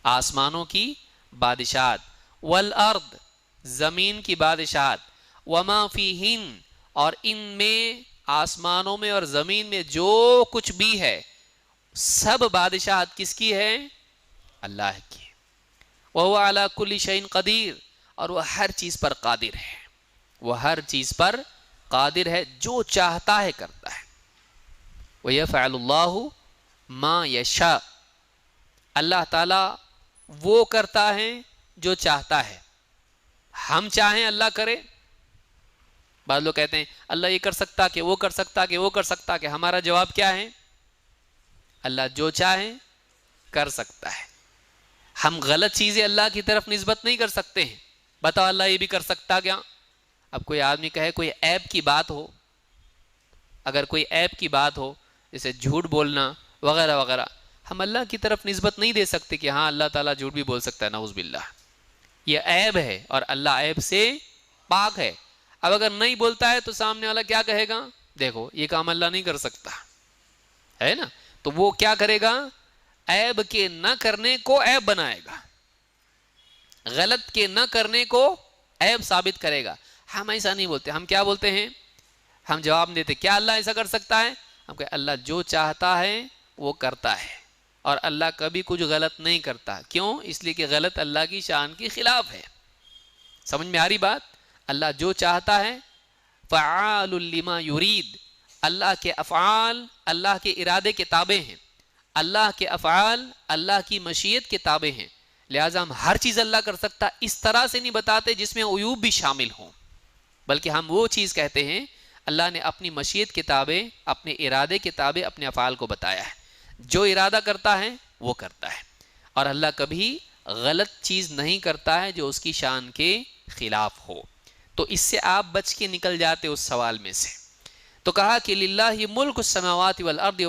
آسمانوں کی بادشاہت، والارض، زمین کی بادشاہت، وما فیہن، اور ان میں آسمانوں میں اور زمین میں جو کچھ بھی ہے سب بادشاہت کس کی ہے؟ اللہ کی۔ وہو علی کل شیء قدیر، اور وہ ہر چیز پر قادر ہے، وہ ہر چیز پر قادر ہے، جو چاہتا ہے کرتا ہے۔ وَيَفْعَلُ اللَّهُ مَا يَشَاءُ، اللہ تعالیٰ وہ کرتا ہے جو چاہتا ہے۔ ہم چاہیں اللہ کرے؟ بعض لوگ کہتے ہیں اللہ یہ کر سکتا کہ وہ کر سکتا کہ وہ کر سکتا، کہ ہمارا جواب کیا ہے؟ اللہ جو چاہے کر سکتا ہے۔ ہم غلط چیزیں اللہ کی طرف نسبت نہیں کر سکتے ہیں۔ بتاؤ اللہ یہ بھی کر سکتا کیا؟ اب کوئی آدمی کہے کوئی عیب کی بات ہو، اگر کوئی عیب کی بات ہو جیسے جھوٹ بولنا وغیرہ وغیرہ، ہم اللہ کی طرف نسبت نہیں دے سکتے کہ ہاں اللہ تعالیٰ جھوٹ بھی بول سکتا ہے، نعوذ باللہ، یہ عیب ہے اور اللہ عیب سے پاک ہے۔ اب اگر نہیں بولتا ہے تو سامنے والا کیا کہے گا؟ دیکھو یہ کام اللہ نہیں کر سکتا ہے نا، تو وہ کیا کرے گا؟ عیب کے نہ کرنے کو عیب بنائے گا، غلط کے نہ کرنے کو عیب ثابت کرے گا۔ ہم ایسا نہیں بولتے، ہم کیا بولتے ہیں؟ ہم جواب دیتے کیا اللہ ایسا کر سکتا ہے؟ ہم کہتے اللہ جو چاہتا ہے وہ کرتا ہے، اور اللہ کبھی کچھ غلط نہیں کرتا۔ کیوں؟ اس لیے کہ غلط اللہ کی شان کے خلاف ہے۔ سمجھ میں آ رہی بات؟ اللہ جو چاہتا ہے، فعال لما یرید، اللہ کے افعال اللہ کے ارادے کے تابع ہیں، اللہ کے افعال اللہ کی مشیت کے تابع ہیں، لہٰذا ہم ہر چیز اللہ کر سکتا اس طرح سے نہیں بتاتے جس میں عیوب بھی شامل ہوں، بلکہ ہم وہ چیز کہتے ہیں اللہ نے اپنی مشیت کے تابع، اپنے ارادے کے تابع اپنے افعال کو بتایا ہے، جو ارادہ کرتا ہے وہ کرتا ہے، اور اللہ کبھی غلط چیز نہیں کرتا ہے جو اس کی شان کے خلاف ہو۔ تو اس سے آپ بچ کے نکل جاتے اس سوال میں سے۔ تو کہا کہ للہ ملک السماوات والارض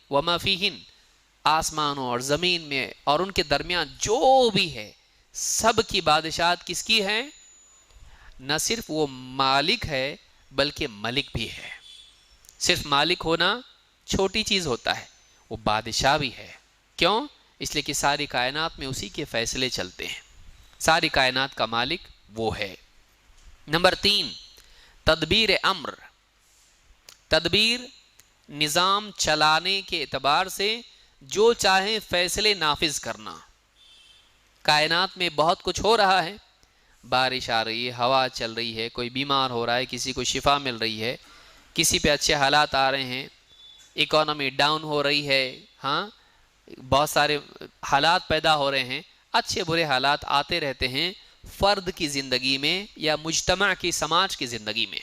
وما فیہن، آسمانوں اور زمین میں اور ان کے درمیان جو بھی ہے سب کی بادشاہت کس کی ہے؟ نہ صرف وہ مالک ہے بلکہ ملک بھی ہے۔ صرف مالک ہونا چھوٹی چیز ہوتا ہے، وہ بادشاہ بھی ہے۔ کیوں؟ اس لیے کہ ساری کائنات میں اسی کے فیصلے چلتے ہیں، ساری کائنات کا مالک وہ ہے۔ نمبر 3، تدبیر امر۔ تدبیر نظام چلانے کے اعتبار سے جو چاہے فیصلے نافذ کرنا۔ کائنات میں بہت کچھ ہو رہا ہے، بارش آ رہی ہے، ہوا چل رہی ہے، کوئی بیمار ہو رہا ہے، کسی کو شفا مل رہی ہے، کسی پہ اچھے حالات آ رہے ہیں، اکانومی ڈاؤن ہو رہی ہے، ہاں بہت سارے حالات پیدا ہو رہے ہیں، اچھے برے حالات آتے رہتے ہیں فرد کی زندگی میں یا مجتمع کی، سماج کی زندگی میں۔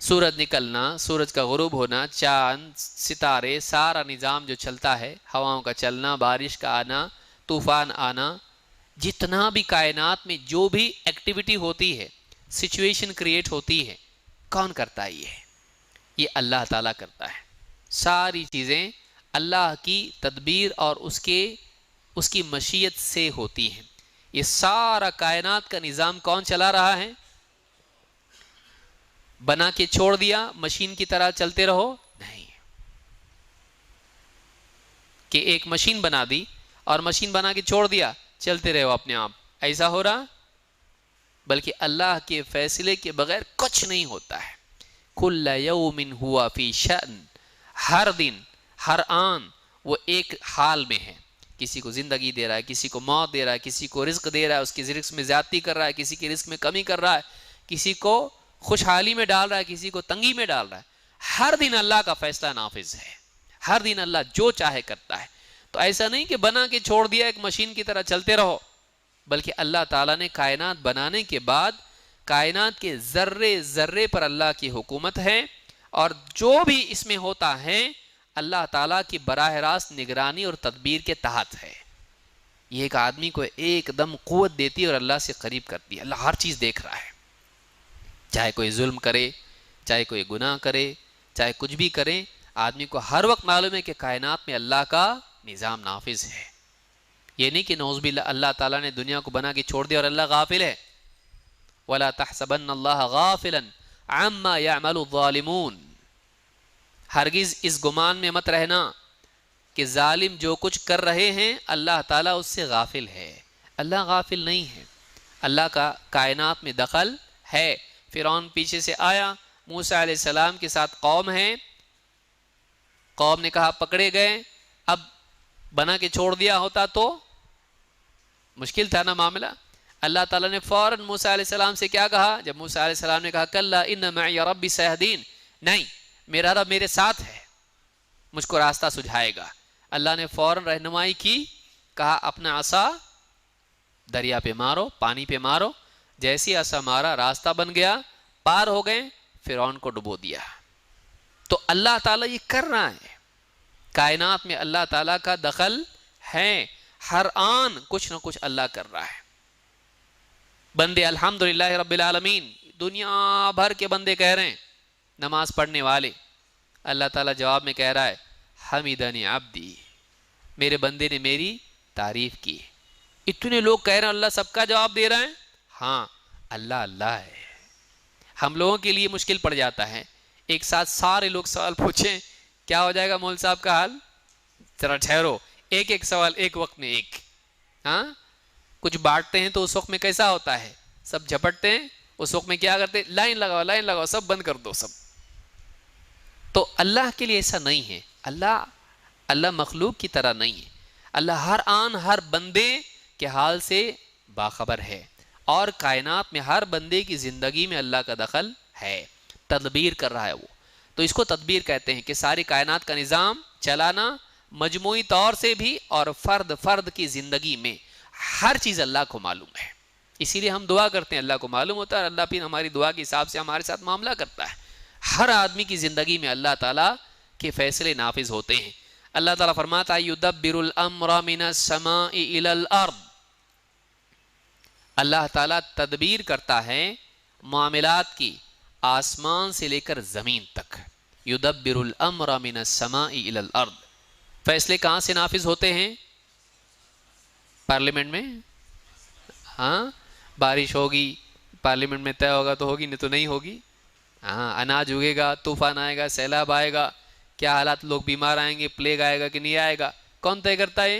سورج نکلنا، سورج کا غروب ہونا، چاند، ستارے، سارا نظام جو چلتا ہے، ہواؤں کا چلنا، بارش کا آنا، طوفان آنا، جتنا بھی کائنات میں جو بھی ایکٹیویٹی ہوتی ہے، سچویشن کریٹ ہوتی ہے، کون کرتا ہے؟ یہ اللہ تعالیٰ کرتا ہے۔ ساری چیزیں اللہ کی تدبیر اور اس کی مشیت سے ہوتی ہیں۔ یہ سارا کائنات کا نظام کون چلا رہا ہے؟ بنا کے چھوڑ دیا مشین کی طرح چلتے رہو؟ نہیں، کہ ایک مشین بنا دی اور مشین بنا کے چھوڑ دیا چلتے رہو اپنے آپ، ایسا ہو رہا؟ بلکہ اللہ کے فیصلے کے بغیر کچھ نہیں ہوتا ہے۔ کل یوم ہوا فی شأن، ہر دن، ہر آن وہ ایک حال میں ہے۔ کسی کو زندگی دے رہا ہے، کسی کو موت دے رہا ہے، کسی کو رزق دے رہا ہے، اس کے رزق میں زیادتی کر رہا ہے، کسی کے رزق میں کمی کر رہا ہے، کسی کو خوشحالی میں ڈال رہا ہے، کسی کو تنگی میں ڈال رہا ہے۔ ہر دن اللہ کا فیصلہ نافذ ہے، ہر دن اللہ جو چاہے کرتا ہے۔ تو ایسا نہیں کہ بنا کے چھوڑ دیا ایک مشین کی طرح چلتے رہو، بلکہ اللہ تعالیٰ نے کائنات بنانے کے بعد کائنات کے ذرے ذرے پر اللہ کی حکومت ہے، اور جو بھی اس میں ہوتا ہے اللہ تعالیٰ کی براہ راست نگرانی اور تدبیر کے تحت ہے۔ یہ ایک آدمی کو ایک دم قوت دیتی ہے اور اللہ سے قریب کرتی ہے۔ اللہ ہر چیز دیکھ رہا ہے، چاہے کوئی ظلم کرے، چاہے کوئی گناہ کرے، چاہے کچھ بھی کرے، آدمی کو ہر وقت معلوم ہے کہ کائنات میں اللہ کا نظام نافذ ہے۔ یہ نہیں کہ نعوذ باللہ اللہ تعالیٰ نے دنیا کو بنا کے چھوڑ دیا اور اللہ غافل ہے۔ وَلَا تَحْسَبَنَّ اللَّهَ غَافِلًا عَمَّا يَعْمَلُ الظَّالِمُونَ، ہرگز اس گمان میں مت رہنا کہ ظالم جو کچھ کر رہے ہیں اللہ تعالیٰ اس سے غافل ہے۔ اللہ غافل نہیں ہے، اللہ کا کائنات میں دخل ہے۔ فرعون پیچھے سے آیا، موسیٰ علیہ السلام کے ساتھ قوم ہے، قوم نے کہا پکڑے گئے، اب بنا کے چھوڑ دیا ہوتا تو مشکل تھا نا معاملہ۔ اللہ تعالیٰ نے فوراً موسیٰ علیہ السلام سے کیا کہا؟ جب موسیٰ علیہ السلام نے کہا کلا ان معی ربی سیہدین، نہیں میرا رب میرے ساتھ ہے، مجھ کو راستہ سجھائے گا، اللہ نے فوراً رہنمائی کی، کہا اپنا عصا دریا پہ مارو، پانی پہ مارو، جیسی عصا مارا راستہ بن گیا، پار ہو گئے، فرعون کو ڈبو دیا۔ تو اللہ تعالیٰ یہ کر رہا ہے، کائنات میں اللہ تعالیٰ کا دخل ہے، ہر آن کچھ نہ کچھ اللہ کر رہا ہے۔ بندے الحمدللہ رب العالمین، دنیا بھر کے بندے کہہ رہے ہیں، نماز پڑھنے والے، اللہ تعالیٰ جواب میں کہہ رہا ہے حمیدنی عبدی، میرے بندے نے میری تعریف کی۔ اتنے لوگ کہہ رہے ہیں اللہ سب کا جواب دے رہا ہے، ہاں اللہ اللہ ہے۔ ہم لوگوں کے لیے مشکل پڑ جاتا ہے، ایک ساتھ سارے لوگ سوال پوچھیں کیا ہو جائے گا مول صاحب کا حال؟ ذرا ٹھہرو، ایک ایک سوال ایک وقت میں ایک، ہاں کچھ بانٹتے ہیں تو اس وقت میں کیسا ہوتا ہے، سب جھپٹتے ہیں، اس وقت میں کیا کرتے، لائن لگاؤ لائن لگاؤ، سب بند کر دو سب۔ تو اللہ کے لیے ایسا نہیں ہے، اللہ مخلوق کی طرح نہیں ہے، اللہ ہر آن ہر بندے کے حال سے باخبر ہے، اور کائنات میں ہر بندے کی زندگی میں اللہ کا دخل ہے، تدبیر کر رہا ہے وہ۔ تو اس کو تدبیر کہتے ہیں کہ ساری کائنات کا نظام چلانا مجموعی طور سے بھی، اور فرد فرد کی زندگی میں ہر چیز اللہ کو معلوم ہے۔ اسی لیے ہم دعا کرتے ہیں، اللہ کو معلوم ہوتا ہے، اللہ پھر ہماری دعا کے حساب سے ہمارے ساتھ معاملہ کرتا ہے۔ ہر آدمی کی زندگی میں اللہ تعالیٰ کے فیصلے نافذ ہوتے ہیں۔ اللہ تعالیٰ فرماتا ہے یدبر الامر من السماء الى الارض، اللہ تعالیٰ تدبیر کرتا ہے معاملات کی آسمان سے لے کر زمین تک۔ یدبر الامر من السماء الى الارض، فیصلے کہاں سے نافذ ہوتے ہیں؟ پارلیمنٹ میں، ہاں بارش ہوگی پارلیمنٹ میں طے ہوگا تو ہوگی، نہیں تو نہیں ہوگی۔ ہاں اناج اگے گا، طوفان آئے گا، سیلاب آئے گا، کیا حالات، لوگ بیمار آئیں گے، پلیگ آئے گا کہ نہیں آئے گا، کون طے کرتا ہے؟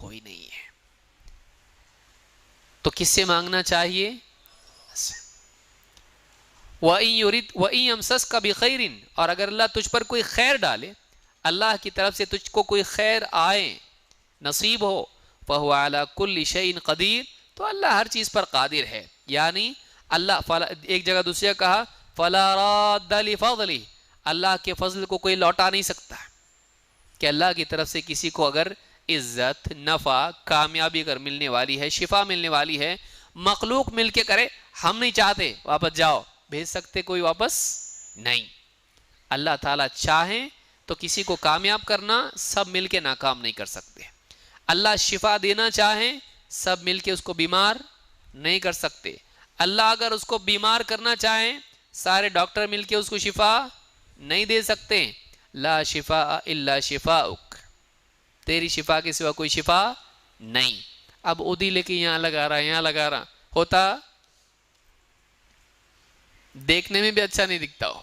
کوئی نہیں ہے. تو کس سے مانگنا چاہیے؟ وَإِن يُرِدْ وَإِن يَمْسَسْكَ بِخَيْرٍ، اور اگر اللہ تجھ پر کوئی خیر ڈالے، اللہ کی طرف سے تجھ کو کوئی خیر آئے، نصیب ہو، فَهُوَ عَلَى كُلِّ شَيْءٍ قَدِيرٌ، تو اللہ ہر چیز پر قادر ہے. یعنی اللہ ایک جگہ دوسری جگہ کہا فَلَا رَادَّ لِفَضْلِهِ، اللہ کے فضل کو کوئی لوٹا نہیں سکتا. کہ اللہ کی طرف سے کسی کو اگر عزت، نفع، کامیابی اگر ملنے والی ہے، شفا ملنے والی ہے، مخلوق مل کے کرے ہم نہیں چاہتے واپس جاؤ، بھیج سکتے کوئی واپس نہیں. اللہ تعالیٰ چاہیں تو کسی کو کامیاب کرنا، سب مل کے ناکام نہیں کر سکتے. اللہ شفا دینا چاہیں، سب مل کے اس کو بیمار نہیں کر سکتے. اللہ اگر اس کو بیمار کرنا چاہیں، سارے ڈاکٹر مل کے اس کو شفا نہیں دے سکتے. لا شفاء الا شفاؤک، تیری شفا کے سوا کوئی شفا نہیں. اب ادی لے کے یہاں لگا رہا، یہاں لگا رہا، ہوتا دیکھنے میں بھی اچھا نہیں دکھتا ہو.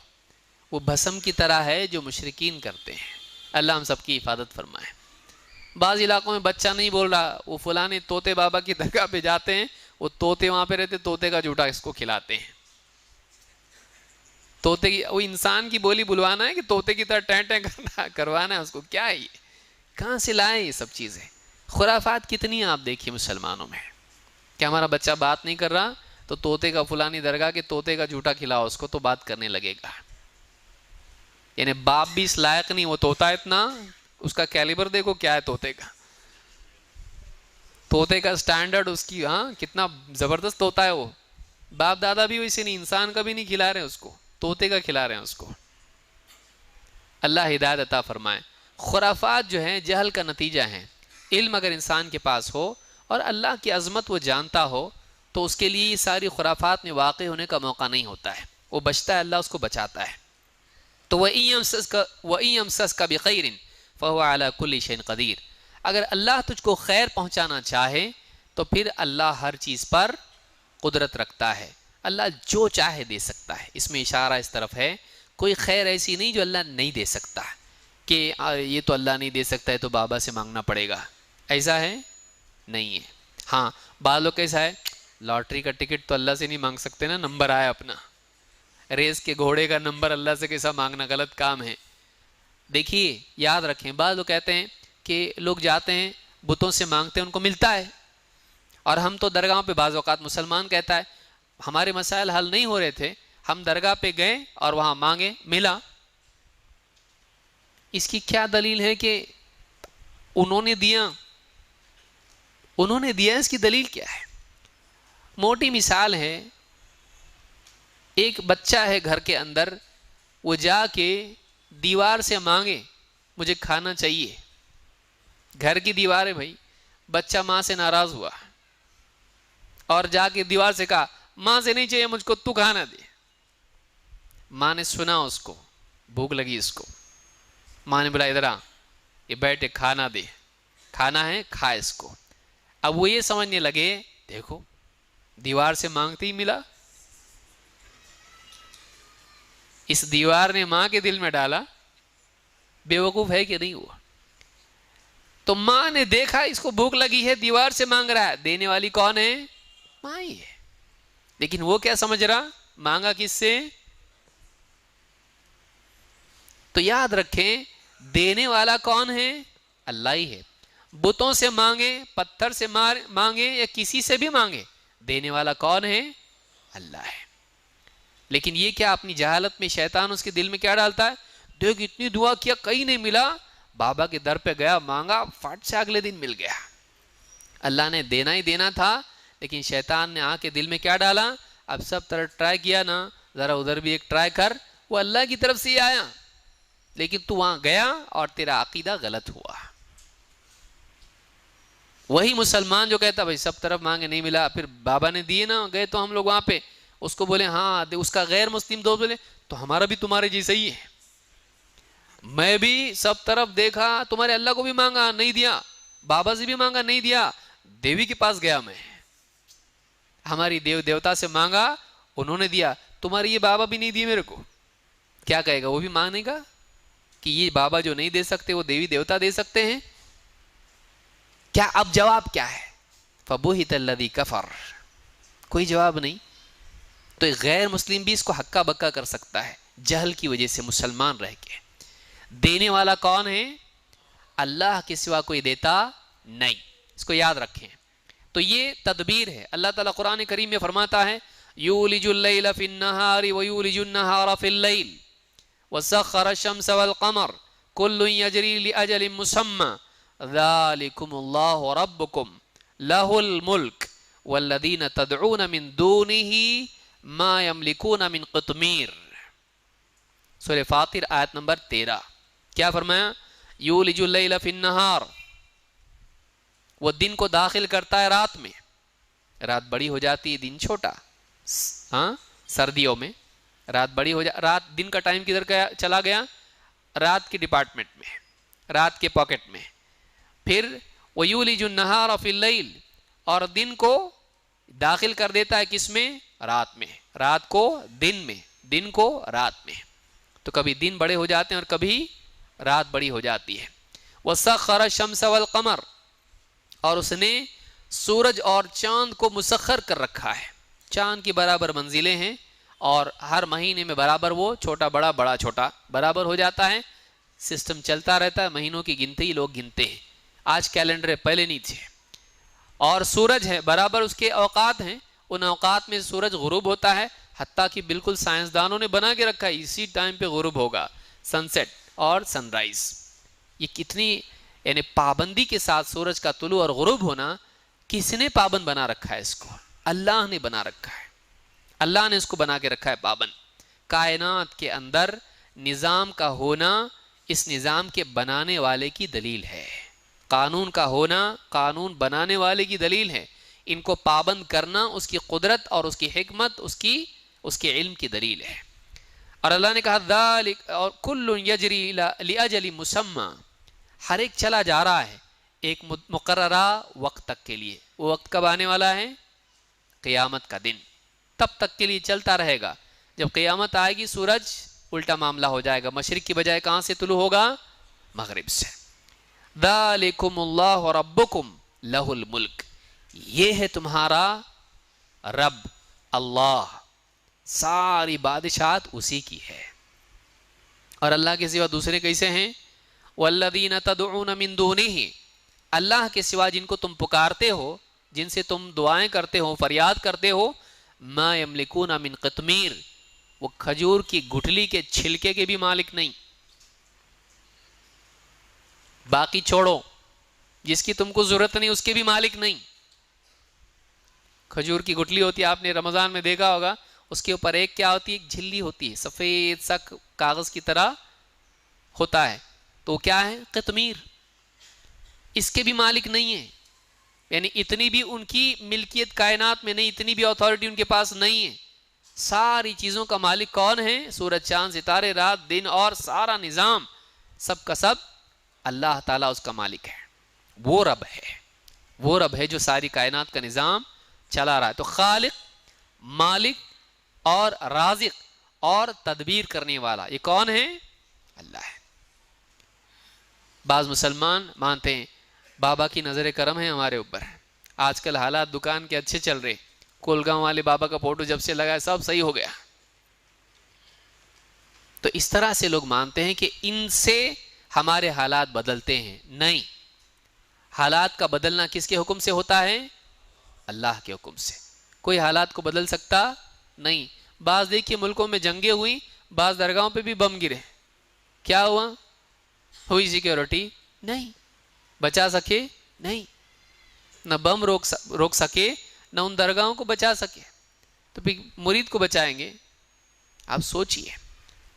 وہ بھسم کی طرح ہے جو مشرکین کرتے ہیں. اللہ ہم سب کی حفاظت فرمائے. بعض علاقوں میں بچہ نہیں بول رہا، وہ فلانے طوطے بابا کی درگاہ پہ جاتے ہیں، وہ طوطے وہاں پہ رہتے، طوطے کا جھوٹا اس کو کھلاتے ہیں. طوطے کی وہ انسان کی بولی بلوانا ہے کہ طوطے کی طرح ٹیں ٹیں کروانا ہے اس کو. کیا ہے یہ؟ کہاں سے لائے یہ سب چیزیں؟ خرافات کتنی آپ دیکھیے مسلمانوں میں. کہ ہمارا بچہ بات نہیں کر رہا تو طوطے کا فلانی درگاہ کے طوطے کا جھوٹا کھلاؤ اس کو تو بات کرنے لگے گا. یعنی باپ بھی اس لائق نہیں، وہ طوطا اتنا، اس کا کیلیبر دیکھو کیا ہے طوطے کا. طوطے کا سٹینڈرڈ اس کی، ہاں کتنا زبردست طوطا ہے وہ. باپ دادا بھی ویسے نہیں، انسان کا بھی نہیں کھلا رہے اس کو، طوطے کا کھلا رہے ہیں اس کو. اللہ ہدایت عطا فرمائے. خرافات جو ہیں جہل کا نتیجہ ہیں. علم اگر انسان کے پاس ہو اور اللہ کی عظمت وہ جانتا ہو تو اس کے لیے یہ ساری خرافات میں واقع ہونے کا موقع نہیں ہوتا ہے. وہ بچتا ہے، اللہ اس کو بچاتا ہے. تو وَإِن يَمْسَسْكَ بِخَيْرٍ فَهُوَ عَلَى كُلِّ شَيْءٍ قَدِيرٌ، اگر اللہ تجھ کو خیر پہنچانا چاہے تو پھر اللہ ہر چیز پر قدرت رکھتا ہے. اللہ جو چاہے دے سکتا ہے. اس میں اشارہ اس طرف ہے کوئی خیر ایسی نہیں جو اللہ نہیں دے سکتا کہ یہ تو اللہ نہیں دے سکتا ہے تو بابا سے مانگنا پڑے گا. ایسا ہے نہیں ہے. ہاں بعض لوگ کیسا ہے، لاٹری کا ٹکٹ تو اللہ سے نہیں مانگ سکتے نا، نمبر آیا اپنا. ریس کے گھوڑے کا نمبر اللہ سے کیسا مانگنا، غلط کام ہے. دیکھیے یاد رکھیں، بعض لوگ کہتے ہیں کہ لوگ جاتے ہیں بتوں سے مانگتے ہیں ان کو ملتا ہے، اور ہم تو درگاہوں پہ بعض اوقات مسلمان کہتا ہے ہمارے مسائل حل نہیں ہو رہے تھے، ہم درگاہ پہ گئے اور وہاں مانگے ملا. اس کی کیا دلیل ہے کہ انہوں نے دیا اس کی دلیل کیا ہے؟ موٹی مثال ہے، ایک بچہ ہے گھر کے اندر، وہ جا کے دیوار سے مانگے مجھے کھانا چاہیے. گھر کی دیوار ہے بھائی، بچہ ماں سے ناراض ہوا اور جا کے دیوار سے کہا ماں سے نہیں چاہیے مجھ کو، تو کھانا دے. ماں نے سنا اس کو، بھوک لگی اس کو، ماں نے بولا ادھر آ، یہ بیٹھے کھانا دے، کھانا ہے کھا اس کو. اب وہ یہ سمجھنے لگے دیکھو دیوار سے مانگتے ہی ملا. اس دیوار نے ماں کے دل میں ڈالا بے وقوف ہے کہ نہیں ہوا. تو ماں نے دیکھا اس کو بھوک لگی ہے، دیوار سے مانگ رہا ہے، دینے والی کون ہے؟ ماں ہی ہے. لیکن وہ کیا سمجھ رہا، مانگا کس سے؟ تو یاد رکھیں دینے والا کون ہے؟ اللہ ہی ہے. بتوں سے مانگے، پتھر سے مانگے یا کسی سے بھی مانگے، دینے والا کون ہے؟ اللہ ہے. لیکن یہ کیا اپنی جہالت میں شیطان اس کے دل میں کیا ڈالتا ہے، دیکھ اتنی دعا کیا کہیں نہیں ملا، بابا کے در پہ گیا مانگا، فٹ سے اگلے دن مل گیا. اللہ نے دینا ہی دینا تھا، لیکن شیطان نے آ کے دل میں کیا ڈالا، اب سب طرح ٹرائی کیا نا، ذرا ادھر بھی ایک ٹرائی کر. وہ اللہ کی طرف سے ہی آیا لیکن تو وہاں گیا اور تیرا عقیدہ غلط ہوا. وہی مسلمان جو کہتا بھائی سب طرف مانگے نہیں ملا، پھر بابا نے دیے نا، گئے تو ہم لوگ وہاں پہ اس کو بولے ہاں، اس کا غیر مسلم دوست بولے تو ہمارا بھی تمہارے جیسا ہی ہے، میں بھی سب طرف دیکھا، تمہارے اللہ کو بھی مانگا نہیں دیا، بابا سے بھی مانگا نہیں دیا، دیوی کے پاس گیا میں، ہماری دیوتا سے مانگا انہوں نے دیا، تمہاری یہ بابا بھی نہیں دیے میرے کو. کیا کہے گا وہ بھی مانگے گا کہ یہ بابا جو نہیں دے سکتے وہ دیوی دیوتا دے سکتے ہیں؟ کیا اب جواب کیا ہے؟ فبہت الذی کفر، کوئی جواب نہیں. تو ایک غیر مسلم بھی اس کو ہکا بکا کر سکتا ہے جہل کی وجہ سے، مسلمان رہ کے. دینے والا کون ہے؟ اللہ کے سوا کوئی دیتا نہیں، اس کو یاد رکھیں. تو یہ تدبیر ہے. اللہ تعالیٰ قرآن کریم میں فرماتا ہے یولج اللیل فی النہار ویولج النہار فی اللیل وسخر الشمس والقمر کل یجری لأجل مسمی ذالکم اللہ ربکم لہ الملک والذین تدعون من دونہ ما یملکون من قطمیر. سورہ فاطر آیت نمبر 13. کیا فرمایا؟ یولج اللیل فی النہار، وہ دن کو داخل کرتا ہے رات میں. رات بڑی ہو جاتی ہے، دن چھوٹا. ہاں، سردیوں میں رات بڑی ہو رات دن کا ٹائم کدھر چلا گیا؟ رات کے ڈپارٹمنٹ میں، رات کے پاکٹ میں. پھر وَيُولِجُ النَّهَارَ فِي اللَّيْلِ، اور دن کو داخل کر دیتا ہے کس میں؟ رات میں. رات کو دن میں، دن کو رات میں. تو کبھی دن بڑے ہو جاتے ہیں اور کبھی رات بڑی ہو جاتی ہے. وَسَخَّرَ الشَّمْسَ وَالْقَمَرَ، اور اس نے سورج اور چاند کو مسخر کر رکھا ہے. چاند کی برابر منزلیں ہیں اور ہر مہینے میں برابر وہ چھوٹا بڑا بڑا چھوٹا برابر ہو جاتا ہے. سسٹم چلتا رہتا ہے، مہینوں کی گنتی لوگ گنتے ہیں. آج کیلنڈر ہے، پہلے نہیں تھے. اور سورج ہے برابر، اس کے اوقات ہیں، ان اوقات میں سورج غروب ہوتا ہے. حتیٰ کہ بالکل سائنسدانوں نے بنا کے رکھا ہے اسی ٹائم پہ غروب ہوگا، سن سیٹ اور سن رائز. یہ کتنی یعنی پابندی کے ساتھ سورج کا طلوع اور غروب ہونا، کس نے پابند بنا رکھا ہے؟ اس کو اللہ نے بنا رکھا ہے. اللہ نے اس کو بنا کے رکھا ہے پابند. کائنات کے اندر نظام کا ہونا اس نظام کے بنانے والے کی دلیل ہے. قانون کا ہونا قانون بنانے والے کی دلیل ہے. ان کو پابند کرنا اس کی قدرت اور اس کی حکمت، اس کے علم کی دلیل ہے. اور اللہ نے کہا ذالک، اور کل یجری لاجل مسمی، ہر ایک چلا جا رہا ہے ایک مقررہ وقت تک کے لیے. وہ وقت کب آنے والا ہے؟ قیامت کا دن. تب تک کے لیے چلتا رہے گا. جب قیامت آئے گی سورج الٹا معاملہ ہو جائے گا، مشرق کی بجائے کہاں سے طلوع ہوگا؟ مغرب سے. ذالکم اللہ ربکم لہ الملک، یہ ہے تمہارا رب اللہ، ساری بادشاہت اسی کی ہے. اور اللہ کے سوا دوسرے کیسے ہیں؟ والذین تدعون من دونہ، اللہ کے سوا جن کو تم پکارتے ہو، جن سے تم دعائیں کرتے ہو، فریاد کرتے ہو، ما یملکون من قطمیر، وہ کھجور کی گٹھلی کے چھلکے کے بھی مالک نہیں. باقی چھوڑو، جس کی تم کو ضرورت نہیں اس کے بھی مالک نہیں. کھجور کی گٹھلی ہوتی ہے، آپ نے رمضان میں دیکھا ہوگا، اس کے اوپر ایک کیا ہوتی ہے؟ ایک جھلی ہوتی ہے، سفید سا کاغذ کی طرح ہوتا ہے. تو کیا ہے؟ قطمیر. اس کے بھی مالک نہیں ہے. یعنی اتنی بھی ان کی ملکیت کائنات میں نہیں، اتنی بھی اتھارٹی ان کے پاس نہیں ہے. ساری چیزوں کا مالک کون ہے؟ سورج چاند ستارے رات دن اور سارا نظام، سب کا سب اللہ تعالیٰ اس کا مالک ہے. وہ رب ہے، وہ رب ہے جو ساری کائنات کا نظام چلا رہا ہے. تو خالق، مالک اور رازق اور تدبیر کرنے والا، یہ کون ہے؟ اللہ ہے. بعض مسلمان مانتے ہیں بابا کی نظر کرم ہے ہمارے اوپر. آج کل حالات دکان کے اچھے چل رہے، کولگاؤں والے بابا کا فوٹو جب سے لگا سب صحیح ہو گیا. تو اس طرح سے لوگ مانتے ہیں کہ ان سے ہمارے حالات بدلتے ہیں. نہیں، حالات کا بدلنا کس کے حکم سے ہوتا ہے؟ اللہ کے حکم سے. کوئی حالات کو بدل سکتا نہیں. بعض دیکھیے ملکوں میں جنگیں ہوئی، بعض درگاہوں پہ بھی بم گرے. کیا ہوا؟ ہوئی سیکیورٹی؟ نہیں. بچا سکے؟ نہیں. نہ بم روک سکے، نہ ان درگاہوں کو بچا سکے. تو پھر مرید کو بچائیں گے؟ آپ سوچئے.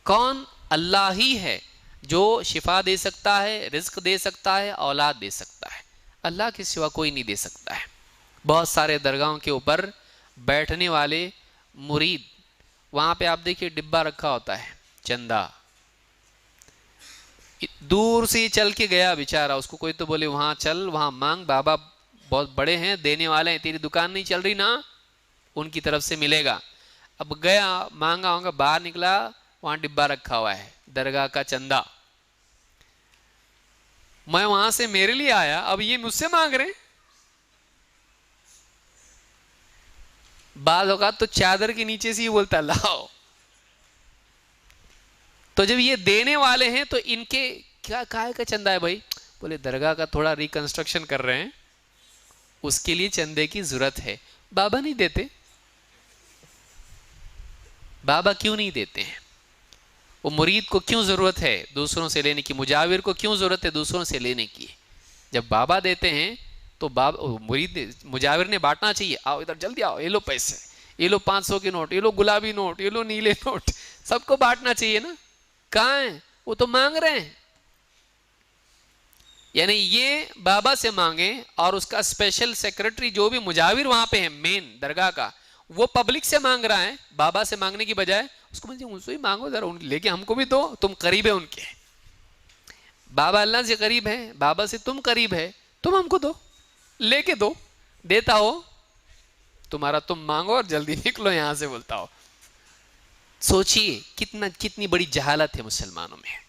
کون؟ اللہ ہی ہے جو شفا دے سکتا ہے، رزق دے سکتا ہے، اولاد دے سکتا ہے. اللہ کے سوا کوئی نہیں دے سکتا ہے. بہت سارے درگاہوں کے اوپر بیٹھنے والے مرید، وہاں پہ آپ دیکھیے ڈبہ رکھا ہوتا ہے چندہ. دور سے چل کے گیا بیچارہ، اس کو کوئی تو بولے وہاں چل، وہاں مانگ، بابا بہت بڑے ہیں، دینے والے ہیں، تیری دکان نہیں چل رہی نا، ان کی طرف سے ملے گا. اب گیا مانگا ہوگا، باہر نکلا، وہاں ڈبہ رکھا ہوا ہے درگاہ کا چندہ. میں وہاں سے میرے لیے آیا، اب یہ مجھ سے مانگ رہے ہیں. بعض اوقات تو چادر کے نیچے سے ہی بولتا لاؤ. تو جب یہ دینے والے ہیں تو ان کے کیا کائے کا چندہ ہے بھائی؟ بولے درگاہ کا تھوڑا ریکنسٹرکشن کر رہے ہیں، اس کے لیے چندے کی ضرورت ہے. بابا نہیں دیتے. بابا کیوں نہیں دیتے ہیں؟ وہ مرید کو کیوں ضرورت ہے دوسروں سے لینے کی؟ مجاور کو کیوں ضرورت ہے دوسروں سے لینے کی؟ جب بابا دیتے ہیں تو مرید مجاور نے بانٹنا چاہیے. آؤ ادھر جلدی آؤ، یہ لو پیسے، یہ لو 500 کے نوٹ، یہ لو گلابی نوٹ، یہ لو نیلے نوٹ. سب کو بانٹنا چاہیے نا. کہاں ہیں وہ؟ تو مانگ رہے ہیں. یعنی یہ بابا سے مانگیں، اور اس کا اسپیشل سیکرٹری جو بھی مجاور وہاں پہ ہے مین درگاہ کا، وہ پبلک سے مانگ رہا ہے بابا سے مانگنے کی بجائے. اس کو ان سے ہی مانگو ذرا، لے کے ہم کو بھی دو، تم قریب ہے ان کے. بابا اللہ سے قریب ہے، بابا سے تم قریب ہے، تم ہم کو دو، لے کے دو. دیتا ہو تمہارا تم مانگو اور جلدی نکلو یہاں سے، بولتا ہو. سوچئے کتنی بڑی جہالت ہے مسلمانوں میں،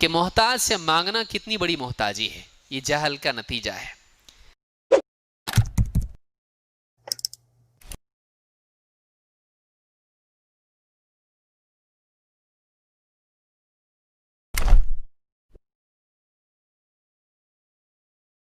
کہ محتاج سے مانگنا کتنی بڑی محتاجی ہے. یہ جہل کا نتیجہ ہے.